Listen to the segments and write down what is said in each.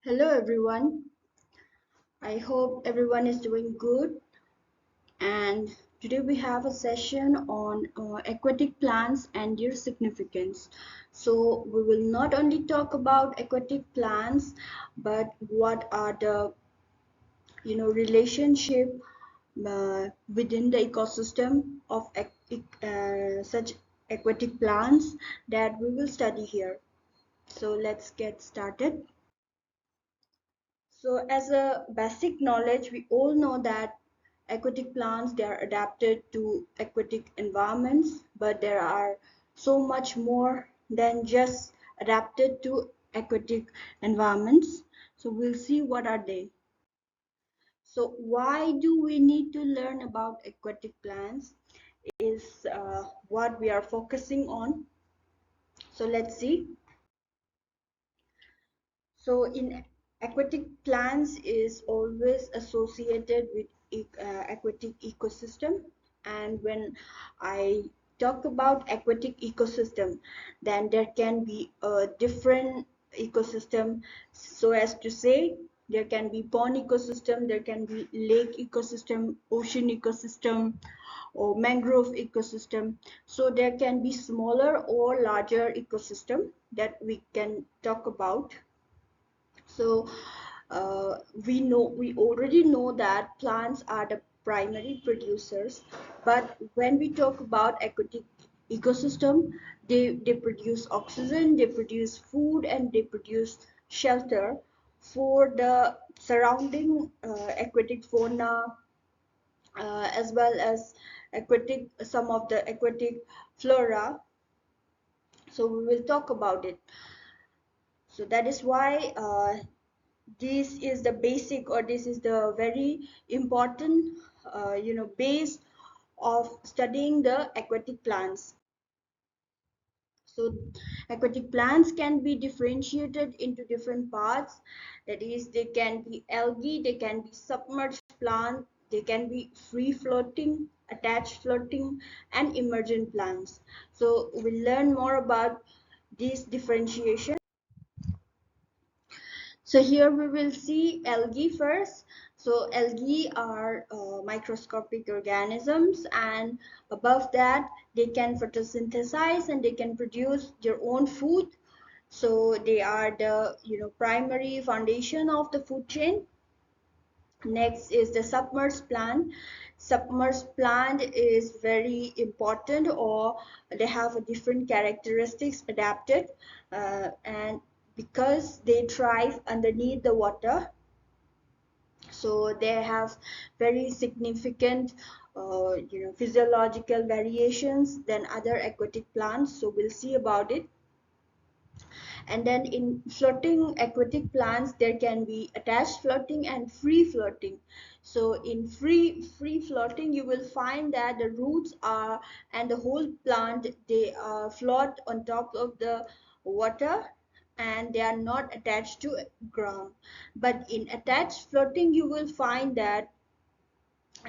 Hello everyone. I hope everyone is doing good. And today we have a session on aquatic plants and their significance. So we will not only talk about aquatic plants, but what are the relationship within the ecosystem of such aquatic plants that we will study here. So let's get started. So as a basic knowledge, we all know that aquatic plants, they are adapted to aquatic environments, but there are so much more than just adapted to aquatic environments. So we'll see what are they. So why do we need to learn about aquatic plants is what we are focusing on. So let's see. So in aquatic plants is always associated with aquatic ecosystem, and when I talk about aquatic ecosystem, then there can be a different ecosystem. So as to say, there can be pond ecosystem, there can be lake ecosystem, ocean ecosystem, or mangrove ecosystem. So there can be smaller or larger ecosystem that we can talk about. So we already know that plants are the primary producers, but when we talk about aquatic ecosystem, they produce oxygen, they produce food, and they produce shelter for the surrounding aquatic fauna, as well as aquatic some of the aquatic flora. So we will talk about it. So that is why this is the basic, or this is the very important base of studying the aquatic plants. So aquatic plants can be differentiated into different parts. That is, they can be algae, they can be submerged plant, they can be free floating, attached floating, and emergent plants. So we'll learn more about this differentiation. So here we will see algae first. So algae are microscopic organisms, and above that they can photosynthesize and they can produce their own food. So they are the primary foundation of the food chain. Next is the submerged plant. Submerged plant is very important, or they have a different characteristics adapted, and because they thrive underneath the water, so they have very significant physiological variations than other aquatic plants. So we'll see about it. And then in floating aquatic plants, there can be attached floating and free floating. So in free floating, you will find that the roots are and the whole plant, they float on top of the water, and they are not attached to ground. But in attached floating, you will find that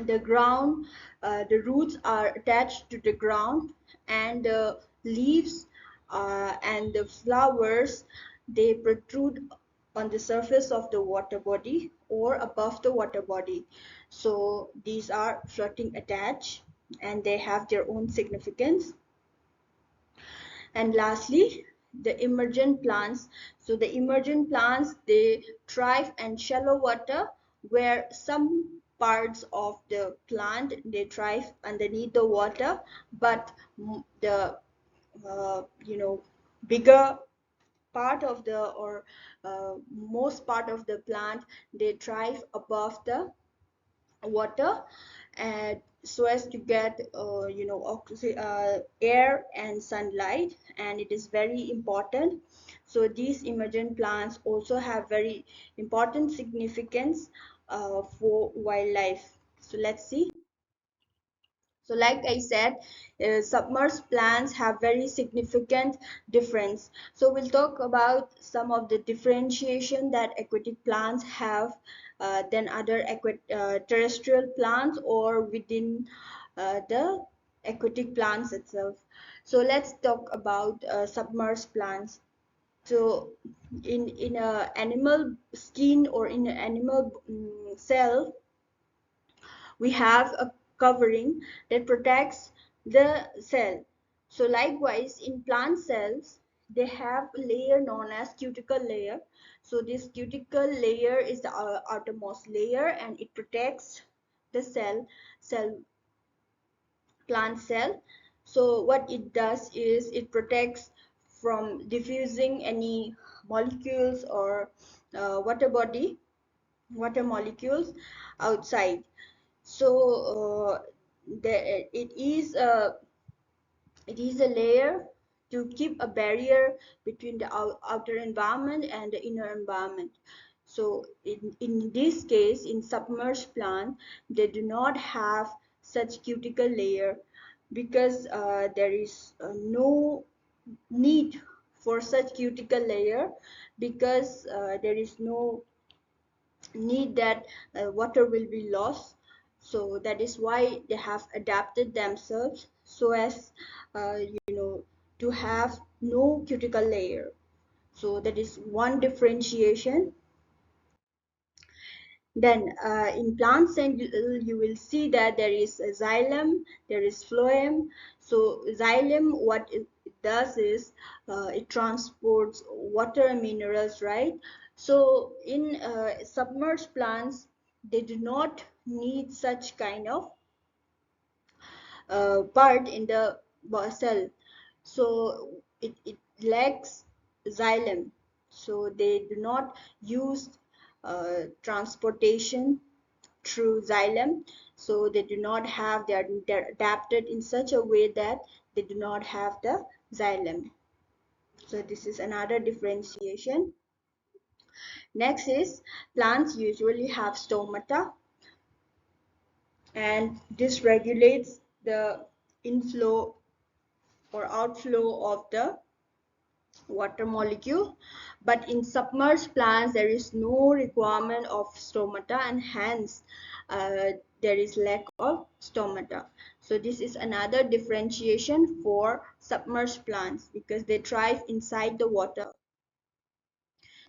the ground, the roots are attached to the ground, and the leaves and the flowers, they protrude on the surface of the water body or above the water body. So these are floating attached, and they have their own significance. And lastly, the emergent plants. So the emergent plants, they thrive in shallow water, where some parts of the plant, they thrive underneath the water, but the bigger part of the, or most part of the plant, they thrive above the water, and so as to get air and sunlight, and it is very important. So these emergent plants also have very important significance for wildlife. So let's see. So like I said, submerged plants have very significant difference. So we'll talk about some of the differentiation that aquatic plants have than other terrestrial plants, or within the aquatic plants itself. So let's talk about submerged plants. So in a animal skin or in an animal cell, we have a covering that protects the cell. So likewise in plant cells, they have a layer known as cuticle layer. So this cuticle layer is the outermost layer, and it protects the cell plant cell. So what it does is it protects from diffusing any molecules or water body, water molecules outside. So it is a layer to keep a barrier between the outer environment and the inner environment. So in this case, in submerged plant, they do not have such cuticle layer because there is no need for such cuticle layer, because there is no need that water will be lost. So that is why they have adapted themselves so as to have no cuticle layer. So that is one differentiation. Then in plants, and you will see that there is a xylem, there is phloem. So xylem, what it does is it transports water and minerals, right? So in submerged plants, they do not need such kind of part in the cell. So it lacks xylem. So they do not use transportation through xylem. So they do not have, they're adapted in such a way that they do not have the xylem. So this is another differentiation. Next is plants usually have stomata, and this regulates the inflow or outflow of the water molecule. But in submerged plants, there is no requirement of stomata, and hence there is lack of stomata. So this is another differentiation for submerged plants, because they thrive inside the water.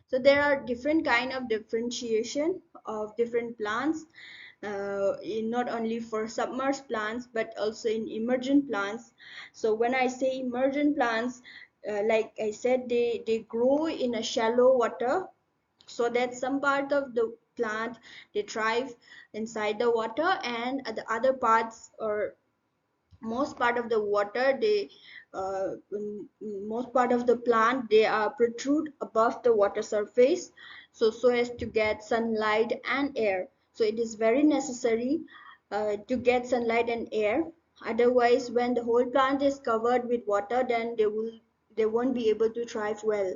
So there are different kind of differentiation of different plants, not only for submerged plants but also in emergent plants. So when I say emergent plants, like I said, they grow in a shallow water, so that some part of the plant they thrive inside the water, and the other parts or most part of the water they most part of the plant they are protrude above the water surface, so as to get sunlight and air. So it is very necessary to get sunlight and air. Otherwise, when the whole plant is covered with water, then they won't be able to thrive well.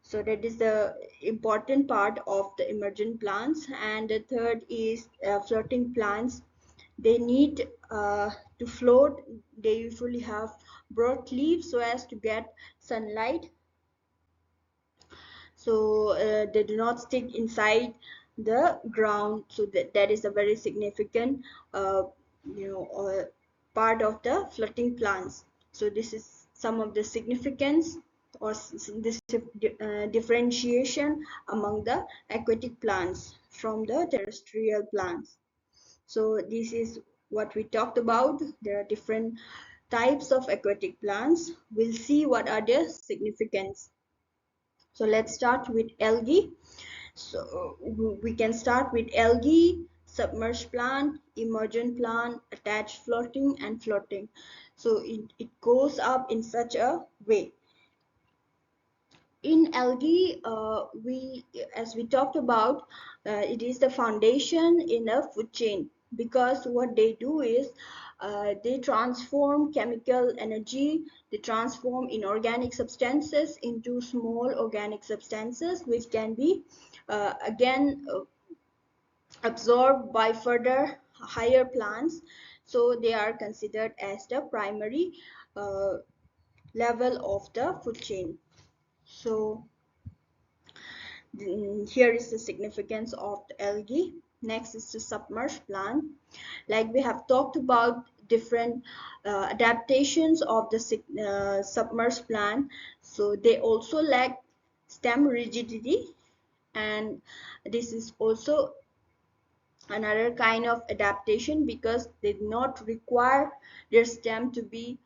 So that is the important part of the emergent plants. And the third is floating plants. They need to float. They usually have broad leaves so as to get sunlight. So they do not stick inside the ground. So that is a very significant part of the floating plants. So this is some of the significance or this differentiation among the aquatic plants from the terrestrial plants. So this is what we talked about. There are different types of aquatic plants. We'll see what are their significance. So let's start with algae. So we can start with algae, submerged plant, emergent plant, attached floating, and floating. So it goes up in such a way. In algae, as we talked about, it is the foundation in a food chain, because what they do is they transform chemical energy, they transform inorganic substances into small organic substances, which can be again absorbed by further higher plants. So they are considered as the primary uh, level of the food chain. So here is the significance of the algae. Next is the submerged plant. Like we have talked about different adaptations of the submerged plant. So they also lack stem rigidity, and this is also another kind of adaptation because they do not require their stem to be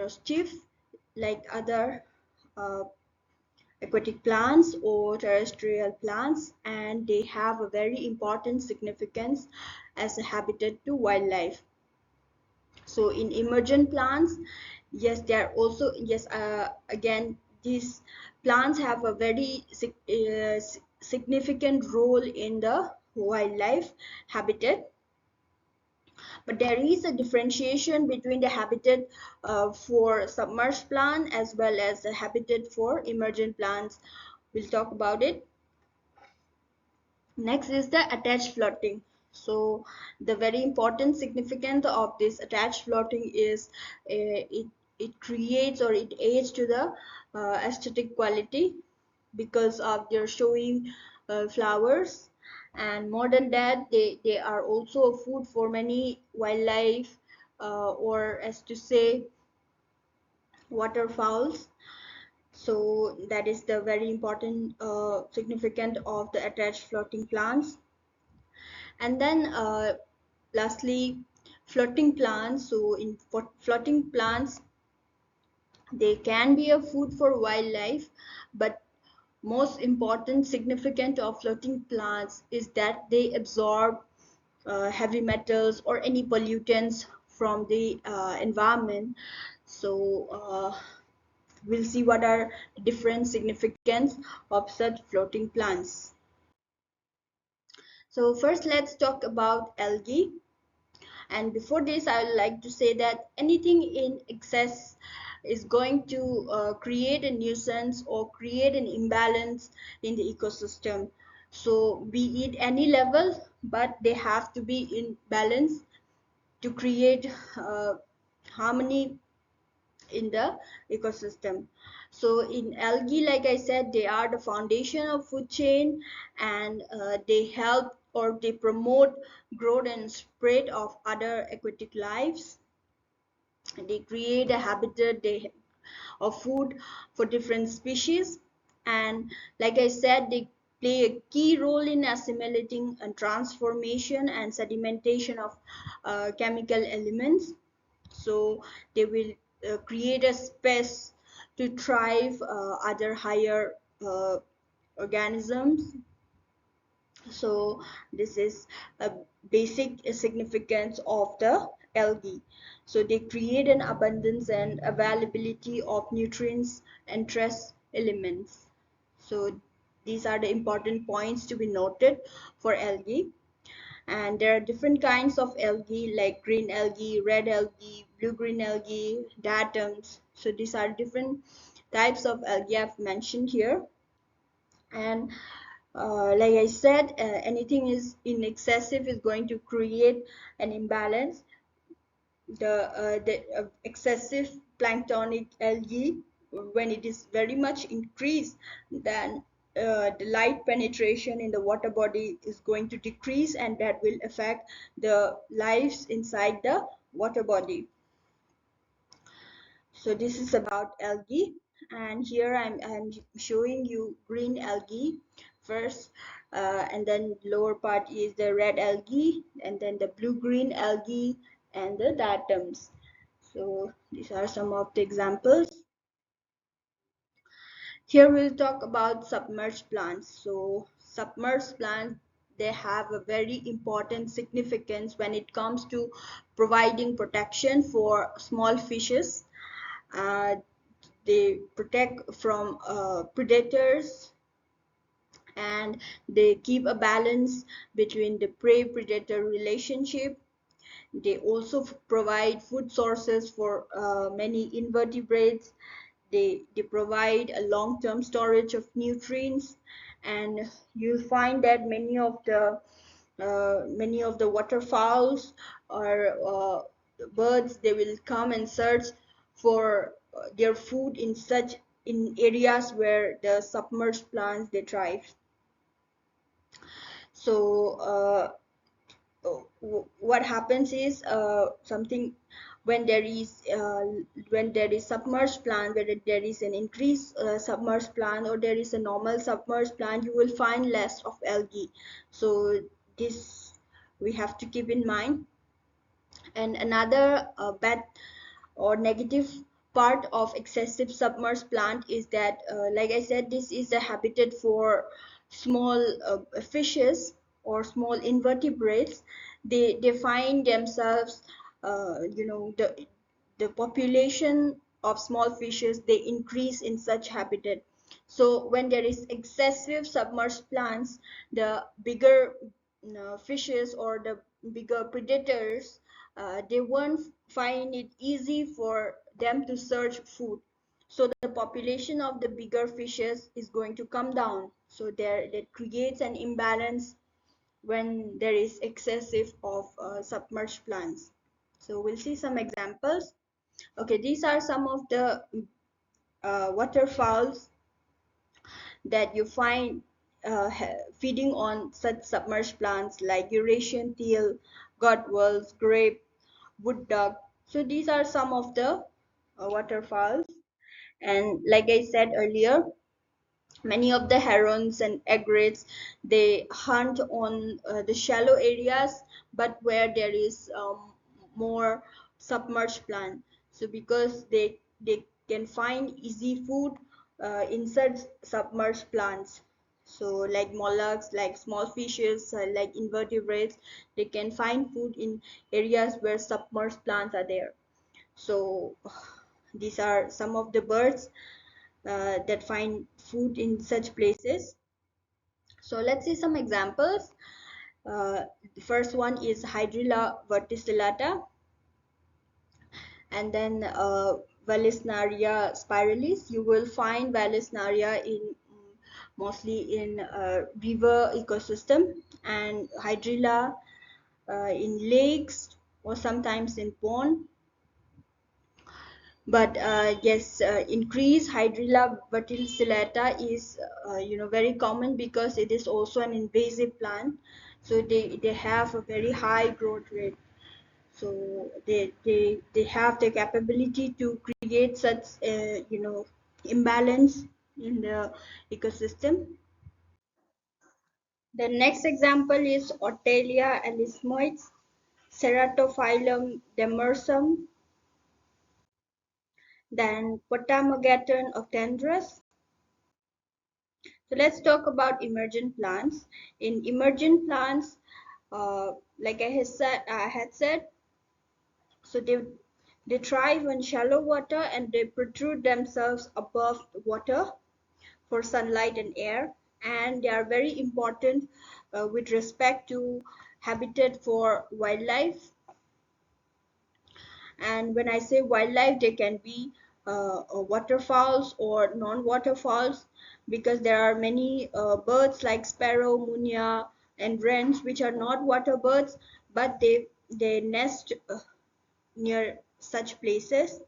stiff like other uh, aquatic plants or terrestrial plants, and they have a very important significance as a habitat to wildlife. So in emergent plants, yes, they are also, yes, again, these plants have a very significant role in the wildlife habitat, but there is a differentiation between the habitat for submerged plant as well as the habitat for emergent plants. We'll talk about it. Next is the attached floating. So the very important significance of this attached floating is it creates or it aids to the aesthetic quality because of their showing flowers, and more than that, they are also a food for many wildlife, or as to say waterfowls. So that is the very important significance of the attached floating plants. And then lastly, floating plants. So in floating plants, they can be a food for wildlife, but most important significant of floating plants is that they absorb heavy metals or any pollutants from the environment. So we'll see what are different significance of such floating plants. So first let's talk about algae. And before this, I would like to say that anything in excess is going to create a nuisance or create an imbalance in the ecosystem. So be it any level, but they have to be in balance to create harmony in the ecosystem. So in algae, like I said, they are the foundation of food chain, and they help or they promote growth and spread of other aquatic lives. They create a habitat of food for different species, and like I said, they play a key role in assimilating and transformation and sedimentation of chemical elements. So they will create a space to thrive other higher organisms. So this is a basic significance of the algae. So they create an abundance and availability of nutrients and trace elements. So these are the important points to be noted for algae. And there are different kinds of algae like green algae, red algae, blue-green algae, diatoms. So these are different types of algae I've mentioned here. And like I said, anything is in excessive is going to create an imbalance. The excessive planktonic algae, when it is very much increased, then the light penetration in the water body is going to decrease, and that will affect the lives inside the water body. So this is about algae, and here I'm showing you green algae first, and then lower part is the red algae, and then the blue-green algae and the diatoms. So these are some of the examples. Here we'll talk about submerged plants. So submerged plants, they have a very important significance when it comes to providing protection for small fishes. Uh, they protect from predators, and they keep a balance between the prey predator relationship. They also provide food sources for many invertebrates. They provide a long-term storage of nutrients, and you'll find that many of the waterfowls or birds, they will come and search for their food in areas where the submerged plants they thrive. So what happens is something when there is submerged plant, whether there is an increased submerged plant or there is a normal submerged plant, you will find less of algae. So this we have to keep in mind. And another bad or negative part of excessive submerged plant is that, like I said, this is a habitat for small fishes or small invertebrates. They find themselves, the population of small fishes, they increase in such habitat. So when there is excessive submerged plants, the bigger fishes or the bigger predators, they won't find it easy for them to search food. So the population of the bigger fishes is going to come down. So there that creates an imbalance when there is excessive of submerged plants. So we'll see some examples. Okay, these are some of the waterfowls that you find feeding on such submerged plants like Eurasian teal, godwalls, grape, wood duck. So these are some of the waterfowls. And like I said earlier, many of the herons and egrets, they hunt on the shallow areas, but where there is more submerged plant. So because they can find easy food in such submerged plants. So like mollusks, like small fishes, like invertebrates, they can find food in areas where submerged plants are there. So these are some of the birds that find food in such places. So let's see some examples. The first one is Hydrilla verticillata, and then Vallisneria spiralis. You will find Vallisneria in mostly in river ecosystem, and Hydrilla in lakes or sometimes in pond. But yes, increased Hydrilla verticillata is very common because it is also an invasive plant. So they have a very high growth rate. So they have the capability to create such imbalance in the ecosystem. The next example is Otelia alismoides, Ceratophyllum demersum, then Potamogeton octandrus. So let's talk about emergent plants. In emergent plants, like I had said, so they thrive on shallow water and they protrude themselves above water for sunlight and air, and they are very important with respect to habitat for wildlife. And when I say wildlife, they can be waterfowls or non-waterfowls, because there are many birds like sparrow, munia, and wrens which are not water birds, but they nest near such places.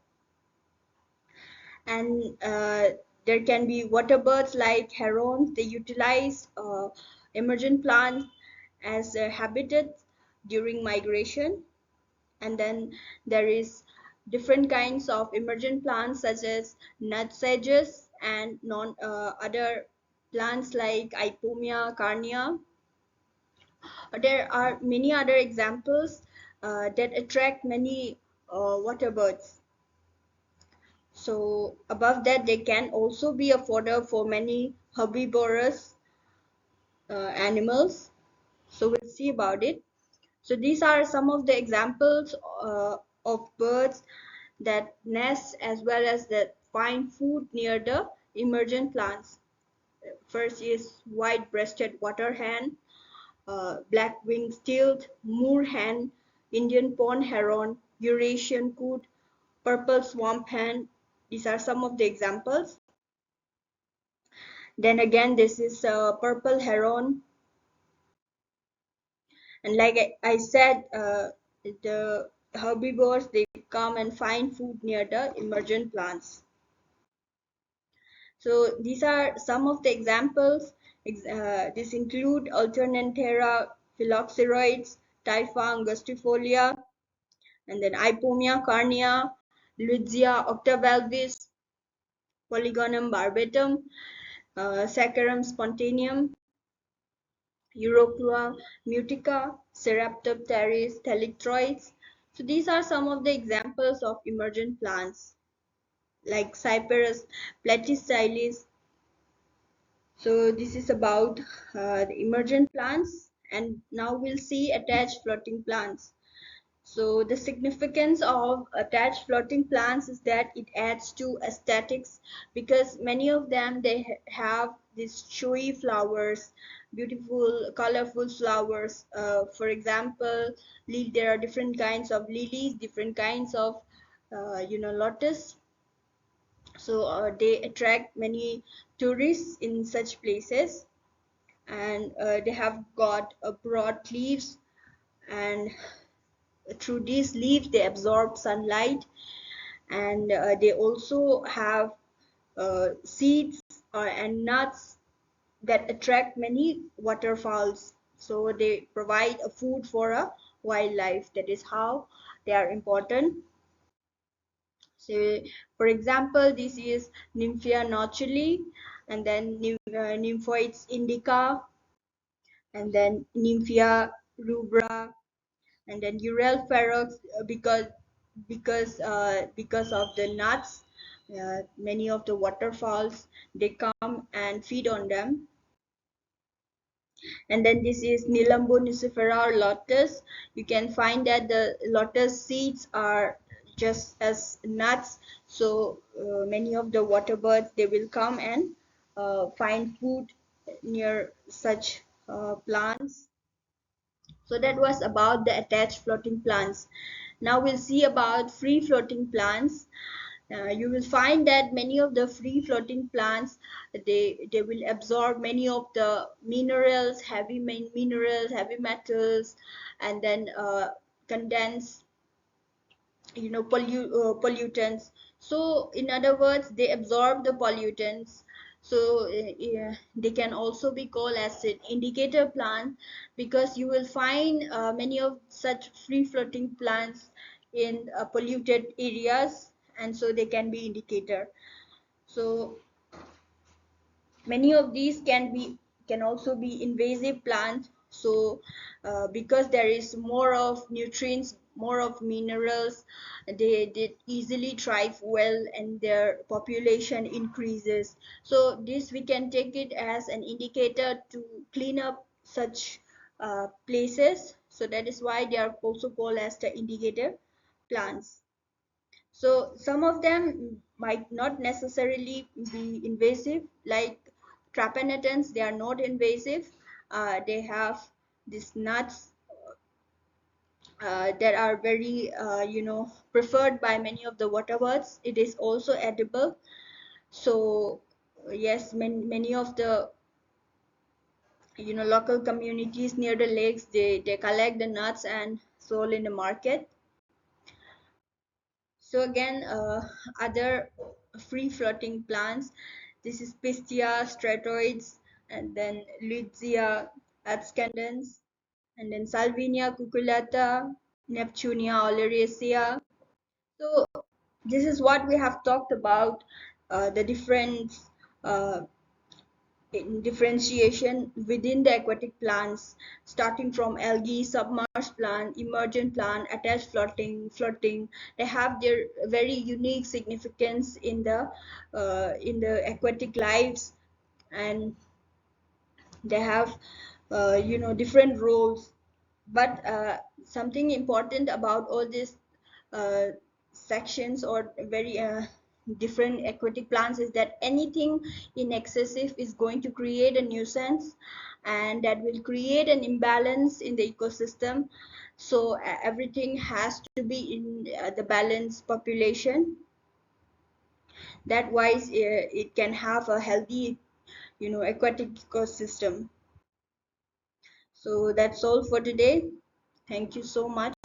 And there can be water birds like herons. They utilize emergent plants as a habitat during migration. And then there is different kinds of emergent plants such as nutsedges and non other plants like Ipomia carnea. There are many other examples that attract many water birds. So above that, they can also be a fodder for many herbivorous animals. So we'll see about it. So these are some of the examples of birds that nest as well as that find food near the emergent plants. First is white-breasted water hen, black-winged stilt, moor hen, Indian pond heron, Eurasian coot, purple swamp hen. These are some of the examples. Then again, this is a purple heron, and like I said, the herbivores, they come and find food near the emergent plants. So these are some of the examples. This include Alternanthera, phylloxeroids, Typha angustifolia, and then Ipomia carnea, Luizia octavalvis, Polygonum barbatum, Saccharum spontaneum, Euroclea mutica, Seraptopteris thalictroides. So these are some of the examples of emergent plants like Cyperus platystylis. So this is about the emergent plants, and now we'll see attached floating plants. So the significance of attached floating plants is that it adds to aesthetics, because many of them they have these showy flowers, beautiful, colorful flowers. For example, there are different kinds of lilies, different kinds of lotus. So they attract many tourists in such places, and they have got broad leaves, and through these leaves they absorb sunlight, and they also have seeds and nuts that attract many waterfowls, so they provide a food for a wildlife. That is how they are important. So for example, this is Nymphia nochuli, and then Nymphoids indica, and then Nymphia rubra, and then Urel ferox, because of the nuts. Many of the waterfalls they come and feed on them. And then this is Nilambo nucifera or lotus. You can find that the lotus seeds are just as nuts. So many of the water birds they will come and find food near such plants. So that was about the attached floating plants. Now we'll see about free floating plants. You will find that many of the free floating plants they will absorb many of the minerals, minerals, heavy metals, and then condense pollutants. So in other words, they absorb the pollutants. So they can also be called as an indicator plant, because you will find many of such free floating plants in polluted areas, and so they can be indicator. So many of these can also be invasive plants. So because there is more of nutrients, more of minerals, they easily thrive well and their population increases. So this we can take it as an indicator to clean up such places. So that is why they are also called as the indicator plants. So some of them might not necessarily be invasive, like Trapanetans, they are not invasive. They have these nuts that are very, preferred by many of the water birds. It is also edible. So yes, many of the local communities near the lakes, they collect the nuts and sold in the market. So again, other free floating plants. This is Pistia stratoides, and then Luizia abscendens, and then Salvinia cucullata, Neptunia oleracea. So this is what we have talked about, the different uh, in differentiation within the aquatic plants, starting from algae, submerged plant, emergent plant, attached floating. They have their very unique significance in the aquatic lives, and they have different roles. But something important about all these uh, sections or very different aquatic plants is that anything in excessive is going to create a nuisance, and that will create an imbalance in the ecosystem. So everything has to be in the balanced population. That wise it can have a healthy aquatic ecosystem. So that's all for today. Thank you so much.